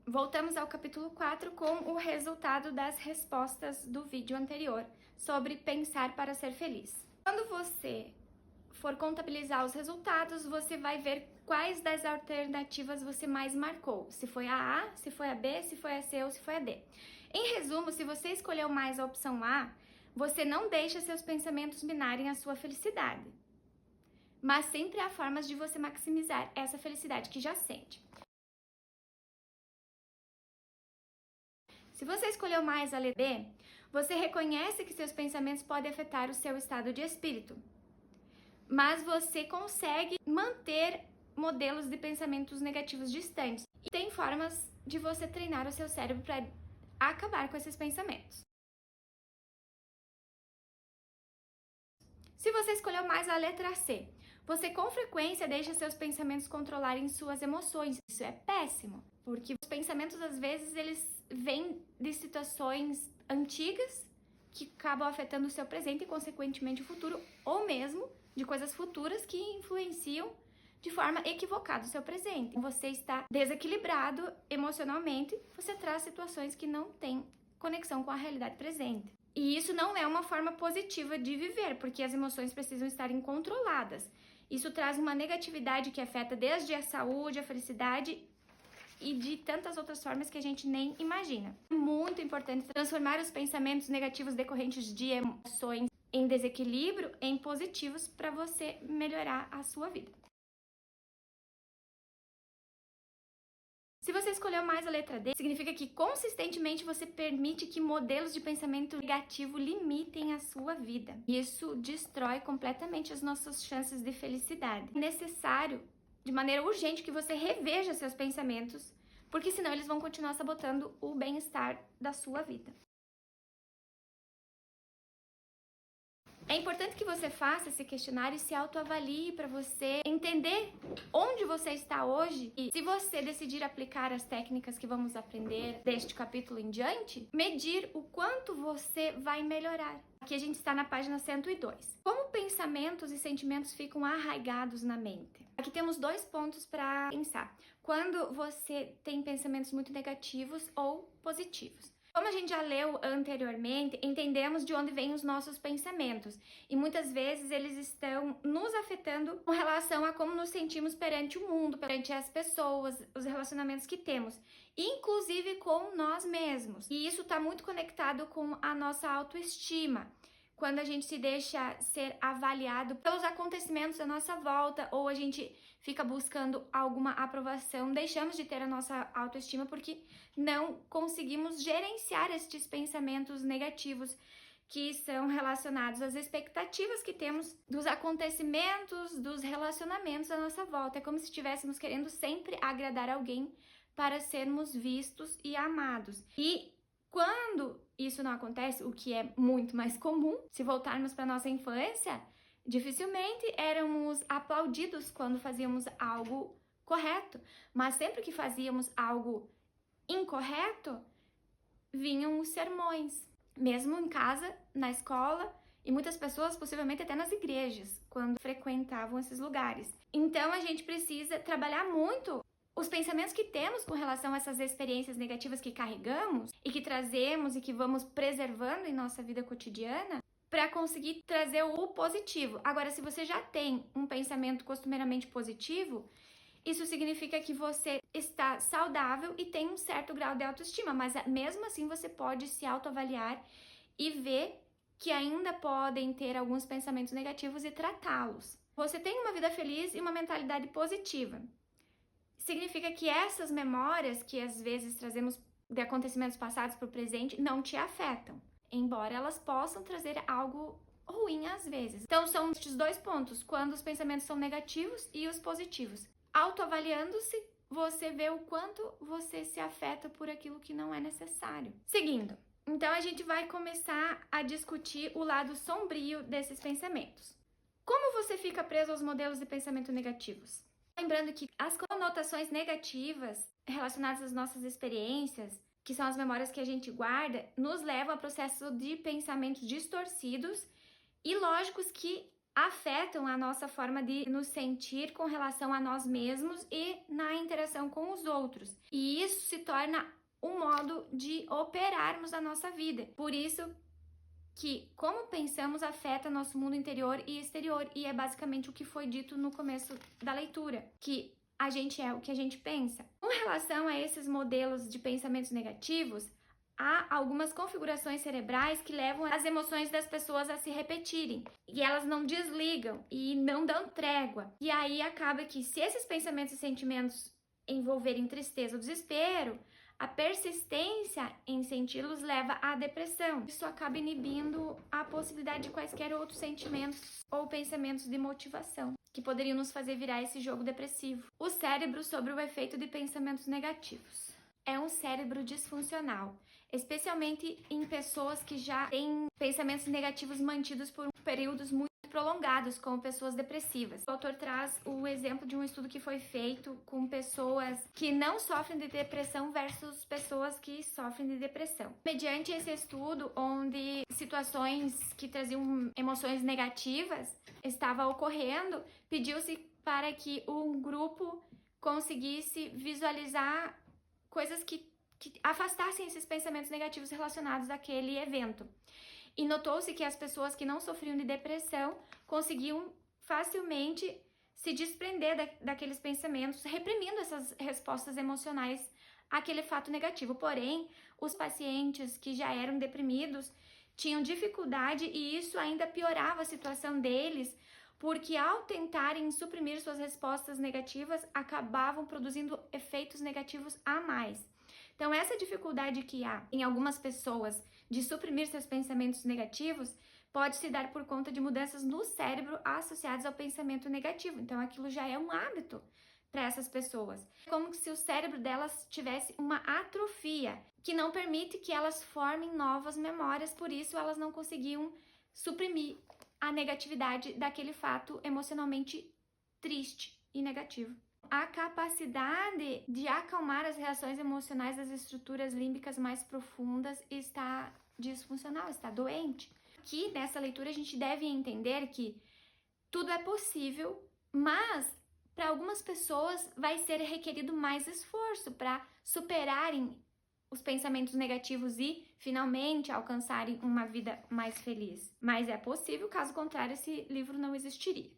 Voltamos ao capítulo 4 com o resultado das respostas do vídeo anterior sobre pensar para ser feliz. Quando você for contabilizar os resultados, você vai ver quais das alternativas você mais marcou. Se foi a A, se foi a B, se foi a C ou se foi a D. Em resumo, se você escolheu mais a opção A, você não deixa seus pensamentos minarem a sua felicidade. Mas sempre há formas de você maximizar essa felicidade que já sente. Se você escolheu mais a letra B, você reconhece que seus pensamentos podem afetar o seu estado de espírito. Mas você consegue manter modelos de pensamentos negativos distantes. E tem formas de você treinar o seu cérebro para acabar com esses pensamentos. Se você escolheu mais a letra C, você com frequência deixa seus pensamentos controlarem suas emoções. Isso é péssimo, porque os pensamentos às vezes eles vêm de situações antigas que acabam afetando o seu presente e consequentemente o futuro, ou mesmo de coisas futuras que influenciam de forma equivocada o seu presente. Você está desequilibrado emocionalmente, você traz situações que não têm conexão com a realidade presente. E isso não é uma forma positiva de viver, porque as emoções precisam estar controladas. Isso traz uma negatividade que afeta desde a saúde, a felicidade e de tantas outras formas que a gente nem imagina. É muito importante transformar os pensamentos negativos decorrentes de emoções em desequilíbrio em positivos para você melhorar a sua vida. Se você escolheu mais a letra D, significa que consistentemente você permite que modelos de pensamento negativo limitem a sua vida. Isso destrói completamente as nossas chances de felicidade. É necessário, de maneira urgente, que você reveja seus pensamentos, porque senão eles vão continuar sabotando o bem-estar da sua vida. É importante que você faça esse questionário e se autoavalie para você entender onde você está hoje e, se você decidir aplicar as técnicas que vamos aprender deste capítulo em diante, medir o quanto você vai melhorar. Aqui a gente está na página 102. Como pensamentos e sentimentos ficam arraigados na mente? Aqui temos 2 pontos para pensar. Quando você tem pensamentos muito negativos ou positivos. Como a gente já leu anteriormente, entendemos de onde vêm os nossos pensamentos e muitas vezes eles estão nos afetando com relação a como nos sentimos perante o mundo, perante as pessoas, os relacionamentos que temos, inclusive com nós mesmos. E isso está muito conectado com a nossa autoestima. Quando a gente se deixa ser avaliado pelos acontecimentos à nossa volta ou a gente fica buscando alguma aprovação, deixamos de ter a nossa autoestima porque não conseguimos gerenciar estes pensamentos negativos que são relacionados às expectativas que temos dos acontecimentos, dos relacionamentos à nossa volta. É como se estivéssemos querendo sempre agradar alguém para sermos vistos e amados. E quando isso não acontece, o que é muito mais comum, se voltarmos para nossa infância, dificilmente éramos aplaudidos quando fazíamos algo correto, mas sempre que fazíamos algo incorreto, vinham os sermões, mesmo em casa, na escola e muitas pessoas possivelmente até nas igrejas, quando frequentavam esses lugares. Então a gente precisa trabalhar muito os pensamentos que temos com relação a essas experiências negativas que carregamos e que trazemos e que vamos preservando em nossa vida cotidiana para conseguir trazer o positivo. Agora, se você já tem um pensamento costumeiramente positivo, isso significa que você está saudável e tem um certo grau de autoestima, mas mesmo assim você pode se autoavaliar e ver que ainda podem ter alguns pensamentos negativos e tratá-los. Você tem uma vida feliz e uma mentalidade positiva. Significa que essas memórias que às vezes trazemos de acontecimentos passados para o presente não te afetam, embora elas possam trazer algo ruim às vezes. Então são estes 2 pontos, quando os pensamentos são negativos e os positivos. Autoavaliando-se, você vê o quanto você se afeta por aquilo que não é necessário. Seguindo, então a gente vai começar a discutir o lado sombrio desses pensamentos. Como você fica preso aos modelos de pensamento negativos? Lembrando que as conotações negativas relacionadas às nossas experiências, que são as memórias que a gente guarda, nos levam a processos de pensamentos distorcidos e lógicos que afetam a nossa forma de nos sentir com relação a nós mesmos e na interação com os outros. E isso se torna um modo de operarmos a nossa vida. Por isso que como pensamos afeta nosso mundo interior e exterior, e é basicamente o que foi dito no começo da leitura, que a gente é o que a gente pensa. Com relação a esses modelos de pensamentos negativos, há algumas configurações cerebrais que levam as emoções das pessoas a se repetirem. E elas não desligam e não dão trégua. E aí acaba que, se esses pensamentos e sentimentos envolverem tristeza ou desespero, a persistência em senti-los leva à depressão. Isso acaba inibindo a possibilidade de quaisquer outros sentimentos ou pensamentos de motivação que poderiam nos fazer virar esse jogo depressivo. O cérebro sob o efeito de pensamentos negativos. É um cérebro disfuncional, especialmente em pessoas que já têm pensamentos negativos mantidos por períodos muito prolongados, como pessoas depressivas. O autor traz o exemplo de um estudo que foi feito com pessoas que não sofrem de depressão versus pessoas que sofrem de depressão. Mediante esse estudo, onde situações que traziam emoções negativas estavam ocorrendo, pediu-se para que um grupo conseguisse visualizar coisas que afastassem esses pensamentos negativos relacionados àquele evento. E notou-se que as pessoas que não sofriam de depressão conseguiam facilmente se desprender daqueles pensamentos, reprimindo essas respostas emocionais àquele fato negativo. Porém, os pacientes que já eram deprimidos tinham dificuldade, e isso ainda piorava a situação deles, porque ao tentarem suprimir suas respostas negativas, acabavam produzindo efeitos negativos a mais. Então, essa dificuldade que há em algumas pessoas de suprimir seus pensamentos negativos pode se dar por conta de mudanças no cérebro associadas ao pensamento negativo. Então, aquilo já é um hábito para essas pessoas. Como se o cérebro delas tivesse uma atrofia que não permite que elas formem novas memórias, por isso elas não conseguiam suprimir a negatividade daquele fato emocionalmente triste e negativo. A capacidade de acalmar as reações emocionais das estruturas límbicas mais profundas está disfuncional, está doente. Aqui nessa leitura a gente deve entender que tudo é possível, mas para algumas pessoas vai ser requerido mais esforço para superarem os pensamentos negativos e finalmente alcançarem uma vida mais feliz. Mas é possível, caso contrário, esse livro não existiria.